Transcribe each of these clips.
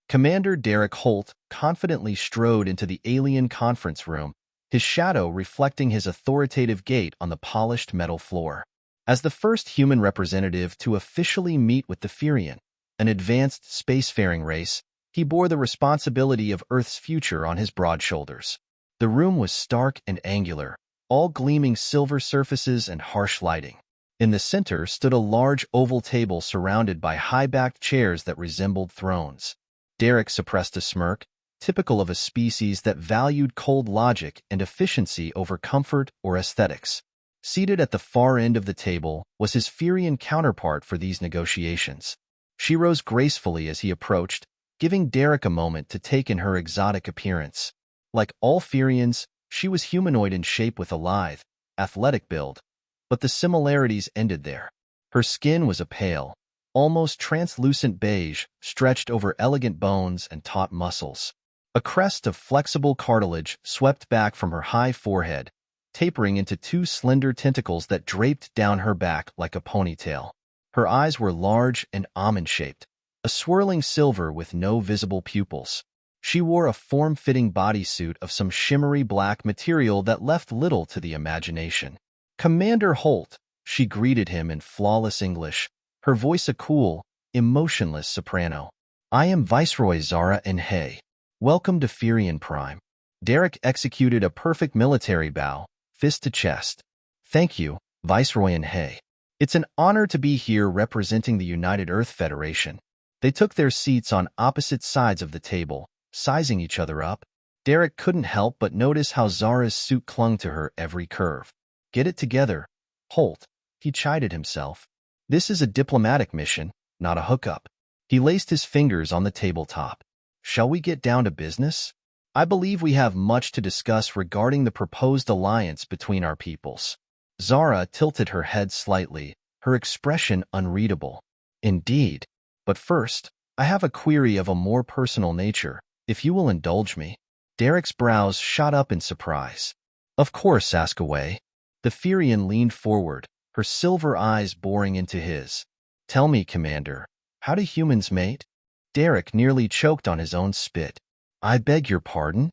Commander Derek Holt confidently strode into the alien conference room, his shadow reflecting his authoritative gait on the polished metal floor. As the first human representative to officially meet with the Ferian, an advanced spacefaring race, he bore the responsibility of Earth's future on his broad shoulders. The room was stark and angular, all gleaming silver surfaces and harsh lighting. In the center stood a large oval table surrounded by high-backed chairs that resembled thrones. Derek suppressed a smirk, typical of a species that valued cold logic and efficiency over comfort or aesthetics. Seated at the far end of the table was his Ferian counterpart for these negotiations. She rose gracefully as he approached, giving Derek a moment to take in her exotic appearance. Like all Ferians, she was humanoid in shape with a lithe, athletic build, but the similarities ended there. Her skin was a pale, almost translucent beige stretched over elegant bones and taut muscles. A crest of flexible cartilage swept back from her high forehead, tapering into two slender tentacles that draped down her back like a ponytail. Her eyes were large and almond-shaped, a swirling silver with no visible pupils. She wore a form-fitting bodysuit of some shimmery black material that left little to the imagination. "Commander Holt," she greeted him in flawless English, her voice a cool, emotionless soprano. "I am Viceroy Zara and Hay. Welcome to Ferian Prime." Derek executed a perfect military bow, fist to chest. "Thank you, Viceroy and Hay. It's an honor to be here representing the United Earth Federation." They took their seats on opposite sides of the table, sizing each other up. Derek couldn't help but notice how Zara's suit clung to her every curve. "Get it together, Holt," he chided himself. "This is a diplomatic mission, not a hookup." He laced his fingers on the tabletop. "Shall we get down to business? I believe we have much to discuss regarding the proposed alliance between our peoples." Zara tilted her head slightly, her expression unreadable. "Indeed. But first, I have a query of a more personal nature, if you will indulge me." Derek's brows shot up in surprise. "Of course, ask away." The Ferian leaned forward, her silver eyes boring into his. "Tell me, Commander, how do humans mate?" Derek nearly choked on his own spit. "I beg your pardon?"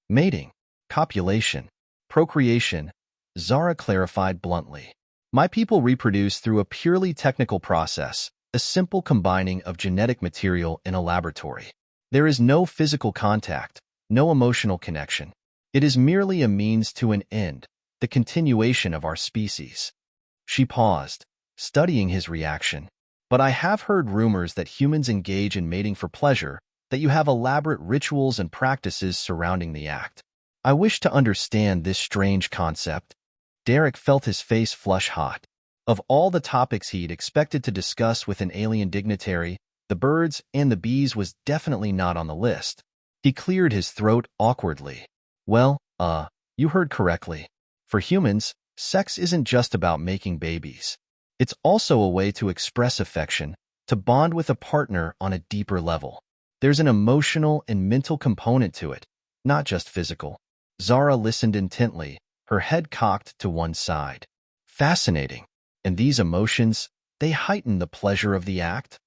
"Mating, copulation, procreation," Zara clarified bluntly. "My people reproduce through a purely technical process, a simple combining of genetic material in a laboratory. There is no physical contact, no emotional connection. It is merely a means to an end, the continuation of our species." She paused, studying his reaction. "But I have heard rumors that humans engage in mating for pleasure, that you have elaborate rituals and practices surrounding the act. I wish to understand this strange concept." Derek felt his face flush hot. Of all the topics he'd expected to discuss with an alien dignitary, the birds and the bees was definitely not on the list. He cleared his throat awkwardly. "Well, you heard correctly. For humans, sex isn't just about making babies. It's also a way to express affection, to bond with a partner on a deeper level. There's an emotional and mental component to it, not just physical." Zara listened intently, her head cocked to one side. "Fascinating. And these emotions, they heighten the pleasure of the act?"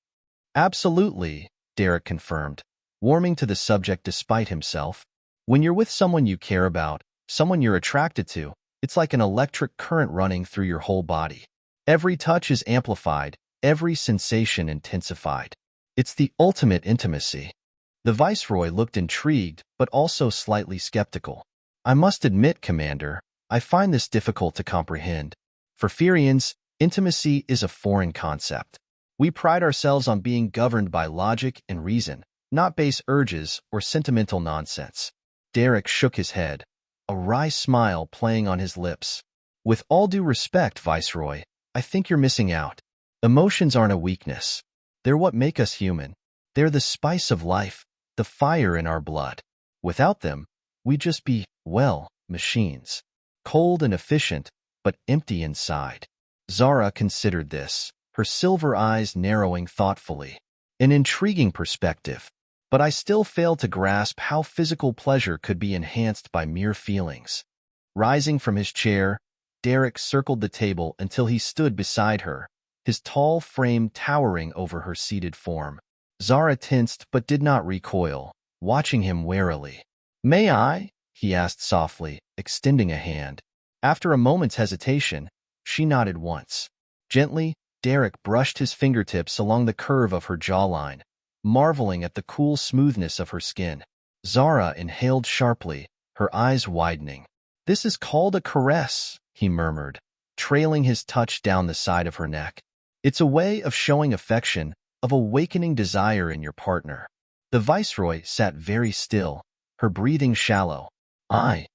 "Absolutely," Derek confirmed, warming to the subject despite himself. "When you're with someone you care about, someone you're attracted to, it's like an electric current running through your whole body. Every touch is amplified, every sensation intensified. It's the ultimate intimacy." The Viceroy looked intrigued, but also slightly skeptical. "I must admit, Commander, I find this difficult to comprehend. For Ferians, intimacy is a foreign concept. We pride ourselves on being governed by logic and reason, not base urges or sentimental nonsense." Derek shook his head, a wry smile playing on his lips. "With all due respect, Viceroy, I think you're missing out. Emotions aren't a weakness. They're what make us human. They're the spice of life, the fire in our blood. Without them, we'd just be, well, machines. Cold and efficient, but empty inside." Zara considered this, her silver eyes narrowing thoughtfully. "An intriguing perspective, but I still fail to grasp how physical pleasure could be enhanced by mere feelings." Rising from his chair, Derek circled the table until he stood beside her, his tall frame towering over her seated form. Zara tensed but did not recoil, watching him warily. "May I?" he asked softly, extending a hand. After a moment's hesitation, she nodded once. Gently, Derek brushed his fingertips along the curve of her jawline, marveling at the cool smoothness of her skin. Zara inhaled sharply, her eyes widening. "This is called a caress," he murmured, trailing his touch down the side of her neck. "It's a way of showing affection, of awakening desire in your partner." The Viceroy sat very still, her breathing shallow. I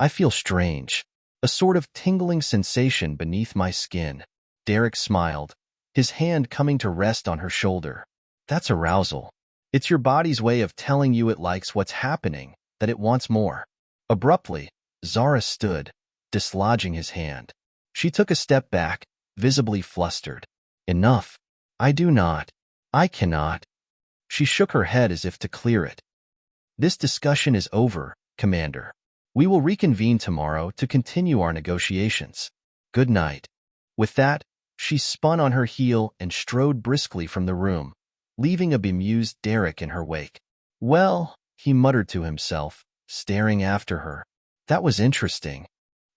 feel strange. A sort of tingling sensation beneath my skin." Derek smiled, his hand coming to rest on her shoulder. "That's arousal. It's your body's way of telling you it likes what's happening, that it wants more." Abruptly, Zara stood, dislodging his hand. She took a step back, visibly flustered. "Enough. I do not. I cannot." She shook her head as if to clear it. "This discussion is over, Commander. We will reconvene tomorrow to continue our negotiations. Good night." With that, she spun on her heel and strode briskly from the room, leaving a bemused Derek in her wake. "Well," he muttered to himself, staring after her. "That was interesting."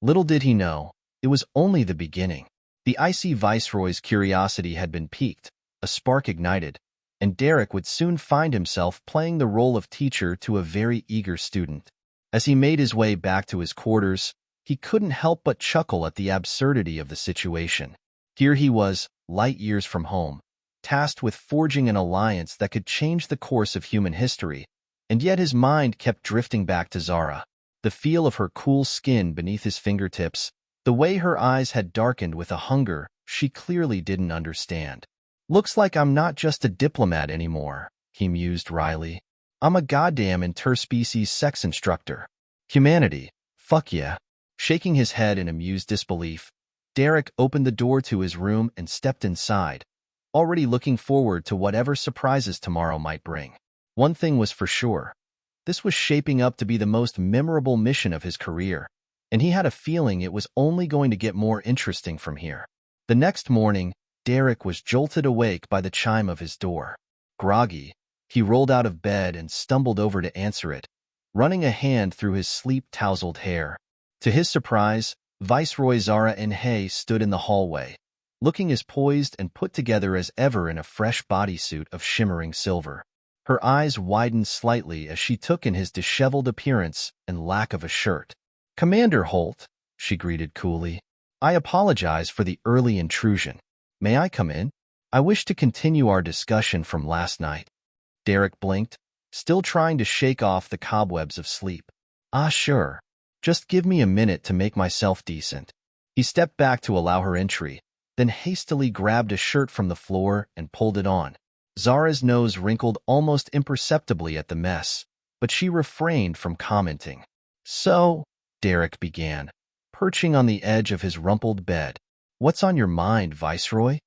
Little did he know, it was only the beginning. The icy Viceroy's curiosity had been piqued, a spark ignited, and Derek would soon find himself playing the role of teacher to a very eager student. As he made his way back to his quarters, he couldn't help but chuckle at the absurdity of the situation. Here he was, light years from home, tasked with forging an alliance that could change the course of human history, and yet his mind kept drifting back to Zara. The feel of her cool skin beneath his fingertips, the way her eyes had darkened with a hunger she clearly didn't understand. "Looks like I'm not just a diplomat anymore," he mused wryly. "I'm a goddamn interspecies sex instructor. Humanity, fuck yeah." Shaking his head in amused disbelief, Derek opened the door to his room and stepped inside, already looking forward to whatever surprises tomorrow might bring. One thing was for sure. This was shaping up to be the most memorable mission of his career, and he had a feeling it was only going to get more interesting from here. The next morning, Derek was jolted awake by the chime of his door. Groggy, he rolled out of bed and stumbled over to answer it, running a hand through his sleep-tousled hair. To his surprise, Viceroy Zara Hay stood in the hallway, looking as poised and put together as ever in a fresh bodysuit of shimmering silver. Her eyes widened slightly as she took in his disheveled appearance and lack of a shirt. "Commander Holt," she greeted coolly, "I apologize for the early intrusion. May I come in? I wish to continue our discussion from last night." Derek blinked, still trying to shake off the cobwebs of sleep. "Ah, sure. Just give me a minute to make myself decent." He stepped back to allow her entry, then hastily grabbed a shirt from the floor and pulled it on. Zara's nose wrinkled almost imperceptibly at the mess, but she refrained from commenting. "So," Derek began, perching on the edge of his rumpled bed, "what's on your mind, Viceroy?"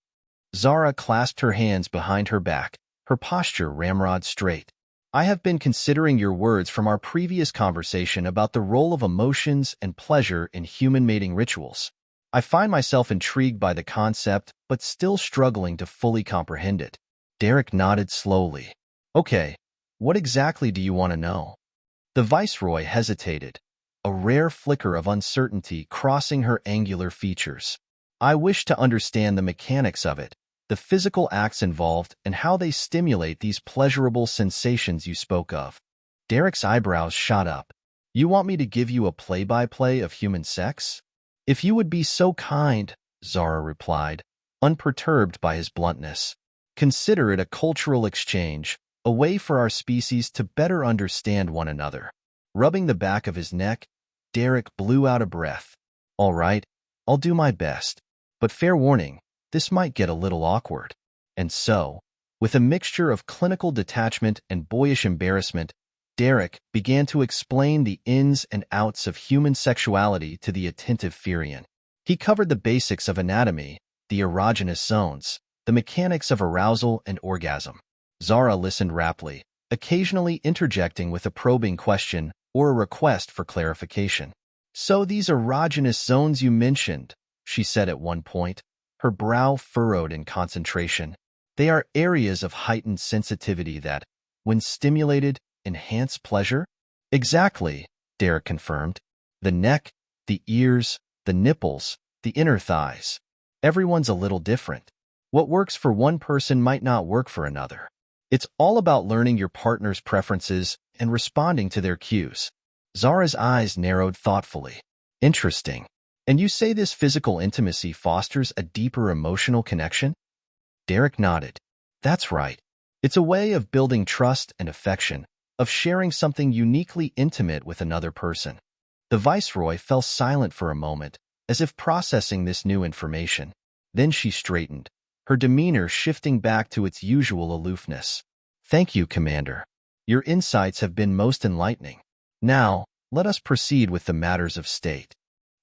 Zara clasped her hands behind her back, her posture ramrod straight. "I have been considering your words from our previous conversation about the role of emotions and pleasure in human mating rituals. I find myself intrigued by the concept, but still struggling to fully comprehend it." Derek nodded slowly. "Okay, what exactly do you want to know?" The Viceroy hesitated, a rare flicker of uncertainty crossing her angular features. "I wish to understand the mechanics of it, the physical acts involved, and how they stimulate these pleasurable sensations you spoke of." Derek's eyebrows shot up. "You want me to give you a play-by-play of human sex?" "If you would be so kind," Zara replied, unperturbed by his bluntness. "Consider it a cultural exchange, a way for our species to better understand one another." Rubbing the back of his neck, Derek blew out a breath. "All right, I'll do my best. But fair warning, this might get a little awkward." And so, with a mixture of clinical detachment and boyish embarrassment, Derek began to explain the ins and outs of human sexuality to the attentive Ferian. He covered the basics of anatomy, the erogenous zones, the mechanics of arousal and orgasm. Zara listened raptly, occasionally interjecting with a probing question or a request for clarification. "So these erogenous zones you mentioned," she said at one point, her brow furrowed in concentration. They are areas of heightened sensitivity that, when stimulated, enhance pleasure? Exactly, Derek confirmed. The neck, the ears, the nipples, the inner thighs. Everyone's a little different. What works for one person might not work for another. It's all about learning your partner's preferences and responding to their cues. Zara's eyes narrowed thoughtfully. Interesting. And you say this physical intimacy fosters a deeper emotional connection? Derek nodded. That's right. It's a way of building trust and affection, of sharing something uniquely intimate with another person. The Viceroy fell silent for a moment, as if processing this new information. Then she straightened, her demeanor shifting back to its usual aloofness. Thank you, Commander. Your insights have been most enlightening. Now, let us proceed with the matters of state.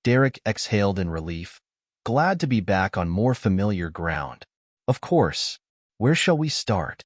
Derek exhaled in relief, glad to be back on more familiar ground. Of course. Where shall we start?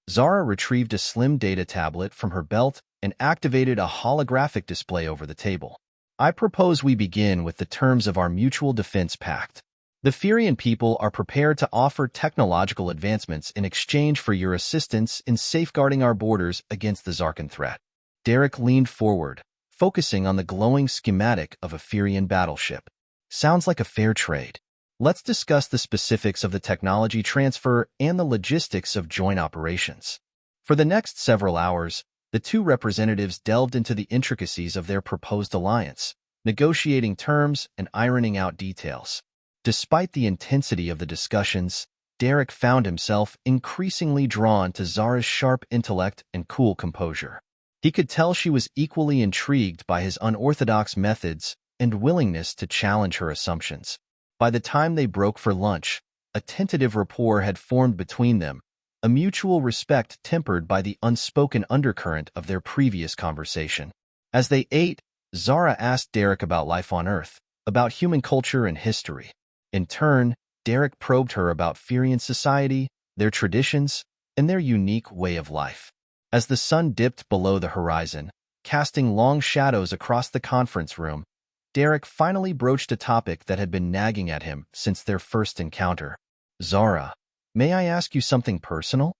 Zara retrieved a slim data tablet from her belt and activated a holographic display over the table. I propose we begin with the terms of our mutual defense pact. The Ferian people are prepared to offer technological advancements in exchange for your assistance in safeguarding our borders against the Zarkan threat. Derek leaned forward, focusing on the glowing schematic of a Ferian battleship. Sounds like a fair trade. Let's discuss the specifics of the technology transfer and the logistics of joint operations. For the next several hours, the two representatives delved into the intricacies of their proposed alliance, negotiating terms and ironing out details. Despite the intensity of the discussions, Derek found himself increasingly drawn to Zara's sharp intellect and cool composure. He could tell she was equally intrigued by his unorthodox methods and willingness to challenge her assumptions. By the time they broke for lunch, a tentative rapport had formed between them, a mutual respect tempered by the unspoken undercurrent of their previous conversation. As they ate, Zara asked Derek about life on Earth, about human culture and history. In turn, Derek probed her about Ferian society, their traditions, and their unique way of life. As the sun dipped below the horizon, casting long shadows across the conference room, Derek finally broached a topic that had been nagging at him since their first encounter. Zara, may I ask you something personal?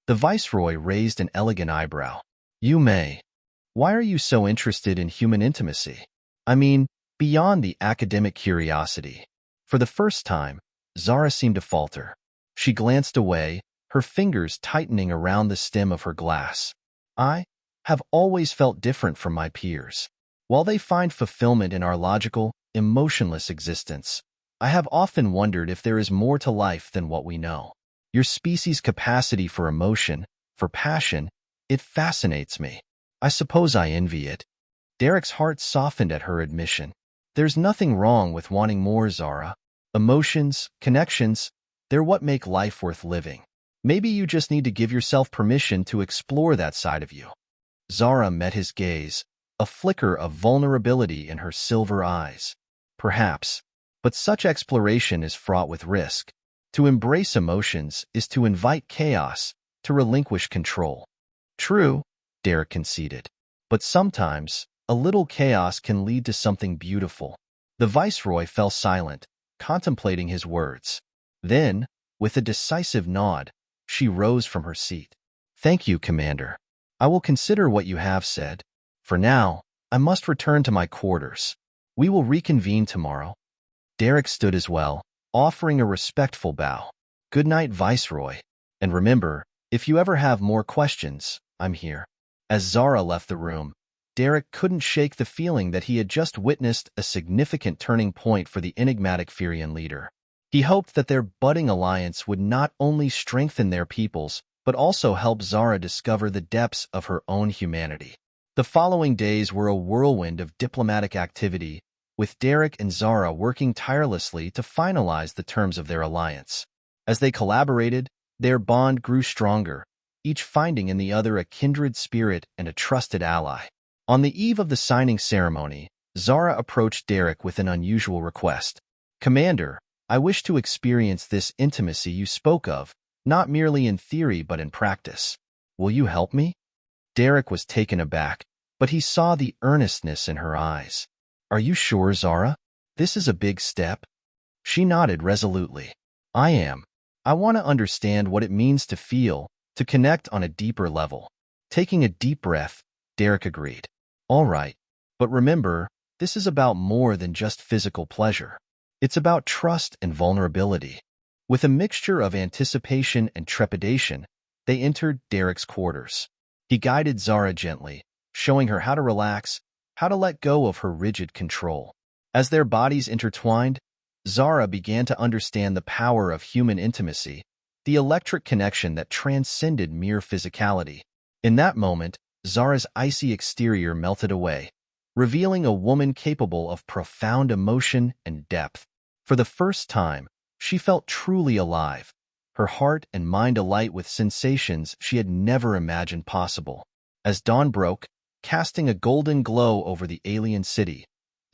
The Viceroy raised an elegant eyebrow. You may. Why are you so interested in human intimacy? I mean, beyond the academic curiosity. For the first time, Zara seemed to falter. She glanced away, her fingers tightening around the stem of her glass. I have always felt different from my peers. While they find fulfillment in our logical, emotionless existence, I have often wondered if there is more to life than what we know. Your species' capacity for emotion, for passion, it fascinates me. I suppose I envy it. Derek's heart softened at her admission. There's nothing wrong with wanting more, Zara. Emotions, connections, they're what make life worth living. Maybe you just need to give yourself permission to explore that side of you. Zara met his gaze, a flicker of vulnerability in her silver eyes. Perhaps, but such exploration is fraught with risk. To embrace emotions is to invite chaos, to relinquish control. True, Derek conceded, but sometimes a little chaos can lead to something beautiful. The Viceroy fell silent, contemplating his words. Then, with a decisive nod, she rose from her seat. Thank you, Commander. I will consider what you have said. For now, I must return to my quarters. We will reconvene tomorrow. Derek stood as well, offering a respectful bow. Good night, Viceroy. And remember, if you ever have more questions, I'm here. As Zara left the room, Derek couldn't shake the feeling that he had just witnessed a significant turning point for the enigmatic Ferian leader. He hoped that their budding alliance would not only strengthen their peoples, but also help Zara discover the depths of her own humanity. The following days were a whirlwind of diplomatic activity, with Derek and Zara working tirelessly to finalize the terms of their alliance. As they collaborated, their bond grew stronger, each finding in the other a kindred spirit and a trusted ally. On the eve of the signing ceremony, Zara approached Derek with an unusual request. Commander, I wish to experience this intimacy you spoke of, not merely in theory but in practice. Will you help me? Derek was taken aback, but he saw the earnestness in her eyes. Are you sure, Zara? This is a big step. She nodded resolutely. I am. I want to understand what it means to feel, to connect on a deeper level. Taking a deep breath, Derek agreed. All right, but remember, this is about more than just physical pleasure. It's about trust and vulnerability. With a mixture of anticipation and trepidation, they entered Derek's quarters. He guided Zara gently, showing her how to relax, how to let go of her rigid control. As their bodies intertwined, Zara began to understand the power of human intimacy, the electric connection that transcended mere physicality. In that moment, Zara's icy exterior melted away, revealing a woman capable of profound emotion and depth. For the first time, she felt truly alive, her heart and mind alight with sensations she had never imagined possible. As dawn broke, casting a golden glow over the alien city,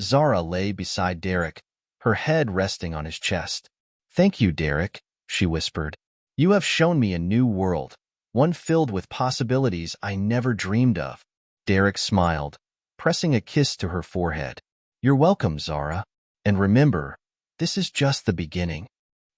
Zara lay beside Derek, her head resting on his chest. "Thank you, Derek," she whispered. "You have shown me a new world, one filled with possibilities I never dreamed of." Derek smiled, pressing a kiss to her forehead. "You're welcome, Zara. And remember, this is just the beginning."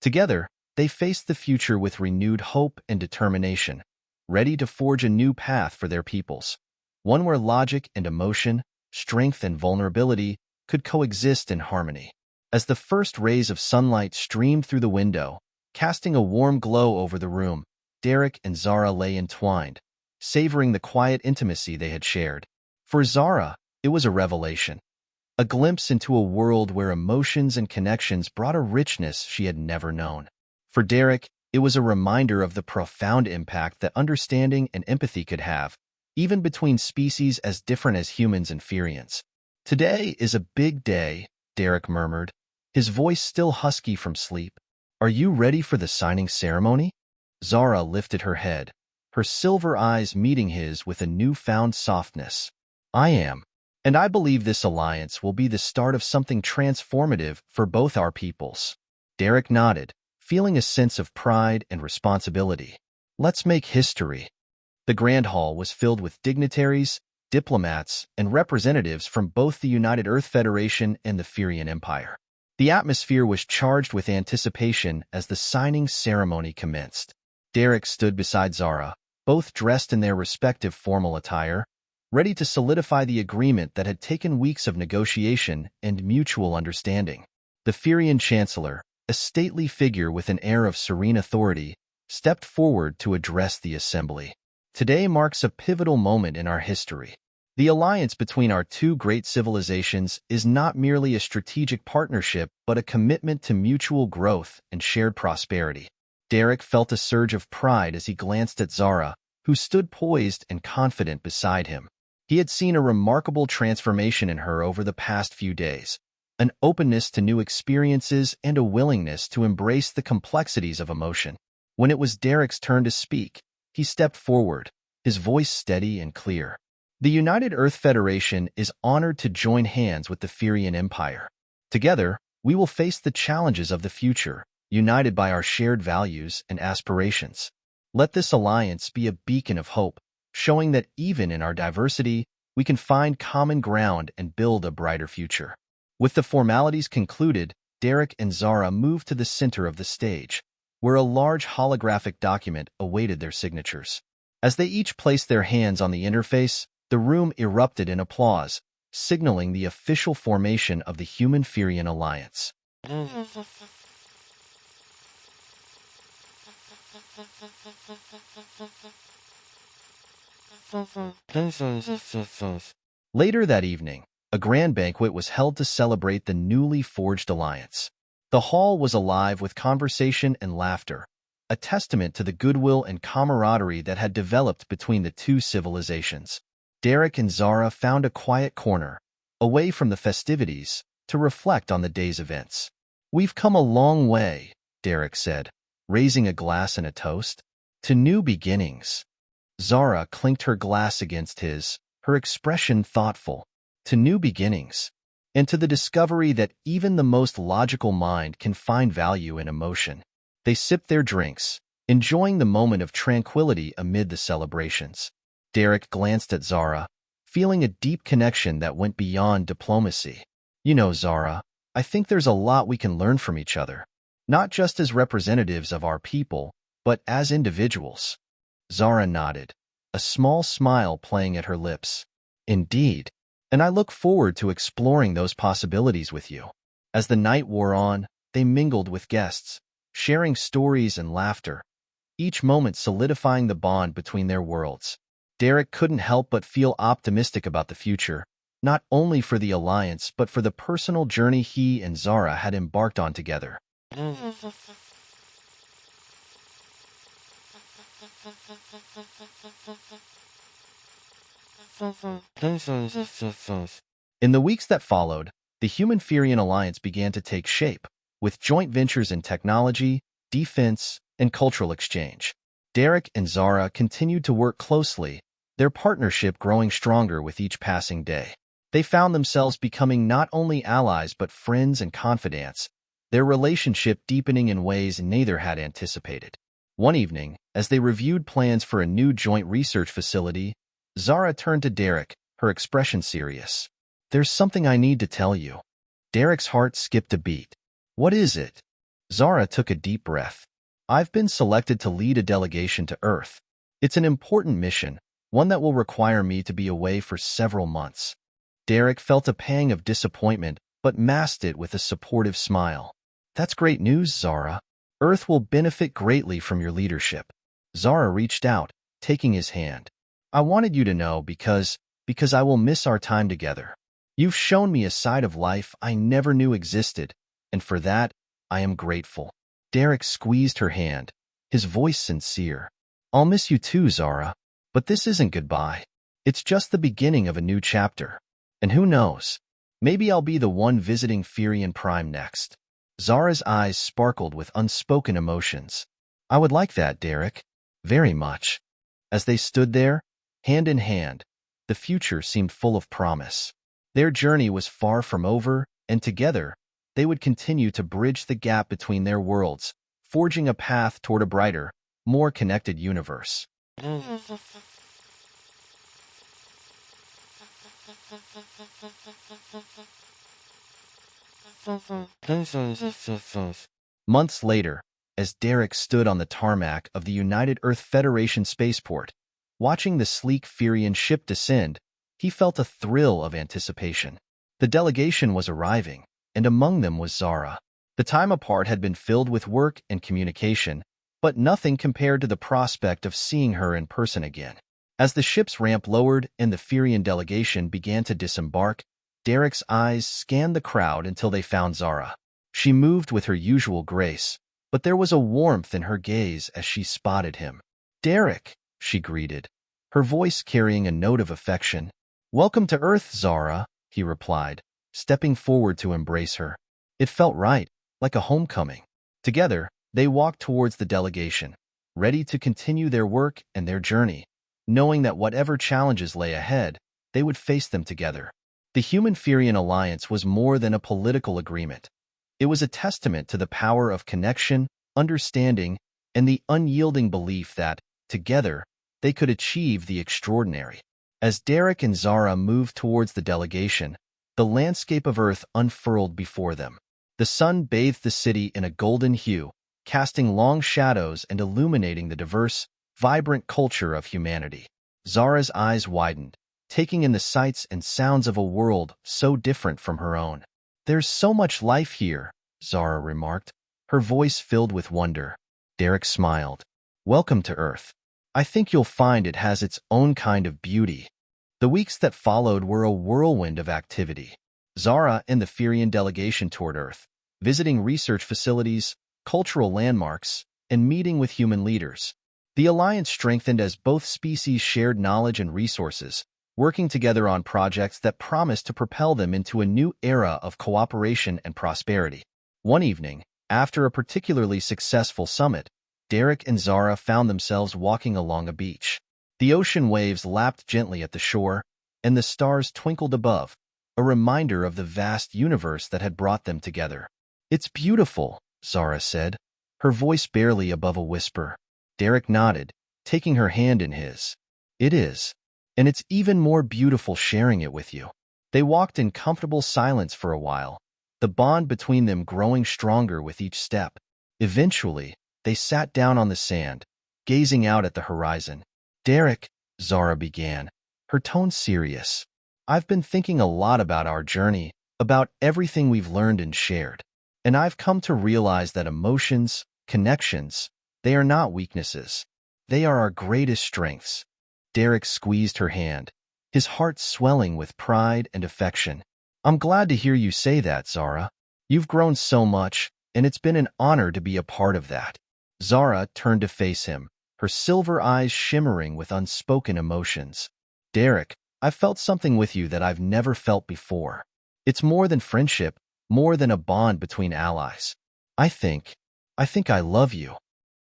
Together, they faced the future with renewed hope and determination, ready to forge a new path for their peoples, one where logic and emotion, strength and vulnerability could coexist in harmony. As the first rays of sunlight streamed through the window, casting a warm glow over the room, Derek and Zara lay entwined, savoring the quiet intimacy they had shared. For Zara, it was a revelation, a glimpse into a world where emotions and connections brought a richness she had never known. For Derek, it was a reminder of the profound impact that understanding and empathy could have, even between species as different as humans and Ferians. "Today is a big day," Derek murmured, his voice still husky from sleep. "Are you ready for the signing ceremony?" Zara lifted her head, her silver eyes meeting his with a newfound softness. "I am. And I believe this alliance will be the start of something transformative for both our peoples." Derek nodded, feeling a sense of pride and responsibility. "Let's make history." The Grand Hall was filled with dignitaries, diplomats, and representatives from both the United Earth Federation and the Ferian Empire. The atmosphere was charged with anticipation as the signing ceremony commenced. Derek stood beside Zara, both dressed in their respective formal attire, ready to solidify the agreement that had taken weeks of negotiation and mutual understanding. The Ferian Chancellor, a stately figure with an air of serene authority, stepped forward to address the assembly. "Today marks a pivotal moment in our history. The alliance between our two great civilizations is not merely a strategic partnership, but a commitment to mutual growth and shared prosperity." Derek felt a surge of pride as he glanced at Zara, who stood poised and confident beside him. He had seen a remarkable transformation in her over the past few days, an openness to new experiences and a willingness to embrace the complexities of emotion. When it was Derek's turn to speak, he stepped forward, his voice steady and clear. "The United Earth Federation is honored to join hands with the Ferian Empire. Together, we will face the challenges of the future, united by our shared values and aspirations. Let this alliance be a beacon of hope, showing that even in our diversity, we can find common ground and build a brighter future." With the formalities concluded, Derek and Zara moved to the center of the stage, where a large holographic document awaited their signatures. As they each placed their hands on the interface, the room erupted in applause, signaling the official formation of the Human-Ferian Alliance. Later that evening, a grand banquet was held to celebrate the newly forged alliance. The hall was alive with conversation and laughter, a testament to the goodwill and camaraderie that had developed between the two civilizations. Derek and Zara found a quiet corner, away from the festivities, to reflect on the day's events. "We've come a long way," Derek said, raising a glass in a toast. "To new beginnings." Zara clinked her glass against his, her expression thoughtful. "To new beginnings. And to the discovery that even the most logical mind can find value in emotion." They sipped their drinks, enjoying the moment of tranquility amid the celebrations. Derek glanced at Zara, feeling a deep connection that went beyond diplomacy. "You know, Zara, I think there's a lot we can learn from each other. not just as representatives of our people, but as individuals. Zara nodded, a small smile playing at her lips. Indeed, and I look forward to exploring those possibilities with you. As the night wore on, they mingled with guests, sharing stories and laughter, each moment solidifying the bond between their worlds. Derek couldn't help but feel optimistic about the future, not only for the alliance but for the personal journey he and Zara had embarked on together. In the weeks that followed, the Human-Ferian alliance began to take shape, with joint ventures in technology, defense, and cultural exchange. Derek and Zara continued to work closely, their partnership growing stronger with each passing day. They found themselves becoming not only allies but friends and confidants, their relationship deepening in ways neither had anticipated. One evening, as they reviewed plans for a new joint research facility, Zara turned to Derek, her expression serious. "There's something I need to tell you." Derek's heart skipped a beat. "What is it?" Zara took a deep breath. "I've been selected to lead a delegation to Earth. It's an important mission, one that will require me to be away for several months." Derek felt a pang of disappointment, but masked it with a supportive smile. "That's great news, Zara. Earth will benefit greatly from your leadership." Zara reached out, taking his hand. "I wanted you to know because I will miss our time together. You've shown me a side of life I never knew existed, and for that, I am grateful." Derek squeezed her hand, his voice sincere. "I'll miss you too, Zara. But this isn't goodbye. It's just the beginning of a new chapter. And who knows? Maybe I'll be the one visiting Ferian Prime next." Zara's eyes sparkled with unspoken emotions. "I would like that, Derek. Very much." As they stood there, hand in hand, the future seemed full of promise. Their journey was far from over, and together, they would continue to bridge the gap between their worlds, forging a path toward a brighter, more connected universe. Months later, as Derek stood on the tarmac of the United Earth Federation spaceport, watching the sleek Ferian ship descend, he felt a thrill of anticipation. The delegation was arriving, and among them was Zara. The time apart had been filled with work and communication, but nothing compared to the prospect of seeing her in person again. As the ship's ramp lowered and the Ferian delegation began to disembark, Derek's eyes scanned the crowd until they found Zara. She moved with her usual grace, but there was a warmth in her gaze as she spotted him. "Derek," she greeted, her voice carrying a note of affection. "Welcome to Earth, Zara," he replied, stepping forward to embrace her. It felt right, like a homecoming. Together, they walked towards the delegation, ready to continue their work and their journey, knowing that whatever challenges lay ahead, they would face them together. The Human-Ferian alliance was more than a political agreement. It was a testament to the power of connection, understanding, and the unyielding belief that, together, they could achieve the extraordinary. As Derek and Zara moved towards the delegation, the landscape of Earth unfurled before them. The sun bathed the city in a golden hue, casting long shadows and illuminating the diverse, vibrant culture of humanity. Zara's eyes widened, taking in the sights and sounds of a world so different from her own. "There's so much life here," Zara remarked, her voice filled with wonder. Derek smiled. "Welcome to Earth. I think you'll find it has its own kind of beauty." The weeks that followed were a whirlwind of activity. Zara and the Ferian delegation toured Earth, visiting research facilities, cultural landmarks, and meeting with human leaders. The alliance strengthened as both species shared knowledge and resources, working together on projects that promised to propel them into a new era of cooperation and prosperity. One evening, after a particularly successful summit, Derek and Zara found themselves walking along a beach. The ocean waves lapped gently at the shore, and the stars twinkled above, a reminder of the vast universe that had brought them together. "It's beautiful," Zara said, her voice barely above a whisper. Derek nodded, taking her hand in his. "It is. And it's even more beautiful sharing it with you." They walked in comfortable silence for a while, the bond between them growing stronger with each step. Eventually, they sat down on the sand, gazing out at the horizon. Derek, Zara began, her tone serious. I've been thinking a lot about our journey, about everything we've learned and shared. And I've come to realize that emotions, connections, they are not weaknesses. They are our greatest strengths. Derek squeezed her hand, his heart swelling with pride and affection. I'm glad to hear you say that, Zara. You've grown so much, and it's been an honor to be a part of that. Zara turned to face him, her silver eyes shimmering with unspoken emotions. Derek, I've felt something with you that I've never felt before. It's more than friendship, more than a bond between allies. I think I love you.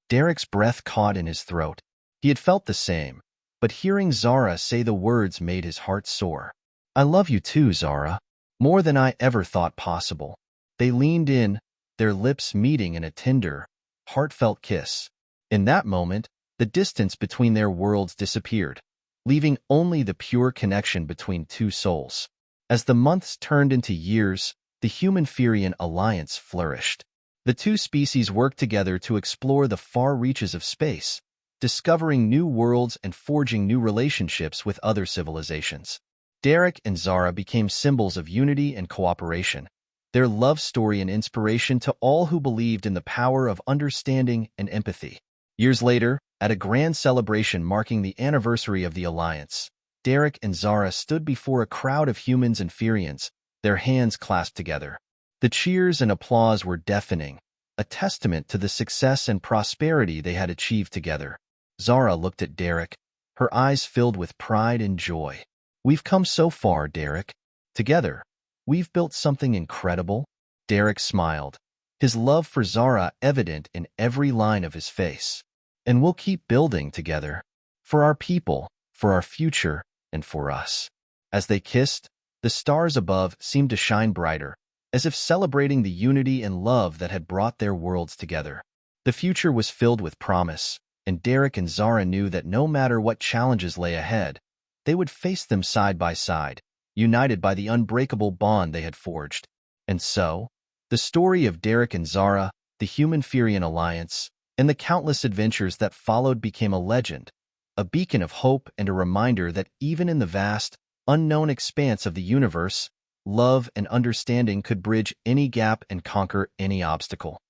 Derek's breath caught in his throat. He had felt the same, but hearing Zara say the words made his heart soar. I love you too, Zara. More than I ever thought possible. They leaned in, their lips meeting in a tender, heartfelt kiss. In that moment, the distance between their worlds disappeared, leaving only the pure connection between two souls. As the months turned into years, the human-Ferian alliance flourished. The two species worked together to explore the far reaches of space, discovering new worlds and forging new relationships with other civilizations. Derek and Zara became symbols of unity and cooperation, their love story an inspiration to all who believed in the power of understanding and empathy. Years later, at a grand celebration marking the anniversary of the alliance, Derek and Zara stood before a crowd of humans and Ferians, their hands clasped together. The cheers and applause were deafening, a testament to the success and prosperity they had achieved together. Zara looked at Derek, her eyes filled with pride and joy. We've come so far, Derek. Together, we've built something incredible. Derek smiled, his love for Zara evident in every line of his face. And we'll keep building together. For our people, for our future, and for us. As they kissed, the stars above seemed to shine brighter, as if celebrating the unity and love that had brought their worlds together. The future was filled with promise, and Derek and Zara knew that no matter what challenges lay ahead, they would face them side by side, united by the unbreakable bond they had forged. And so, the story of Derek and Zara, the human-Ferian alliance, and the countless adventures that followed became a legend, a beacon of hope and a reminder that even in the vast, unknown expanse of the universe, love and understanding could bridge any gap and conquer any obstacle.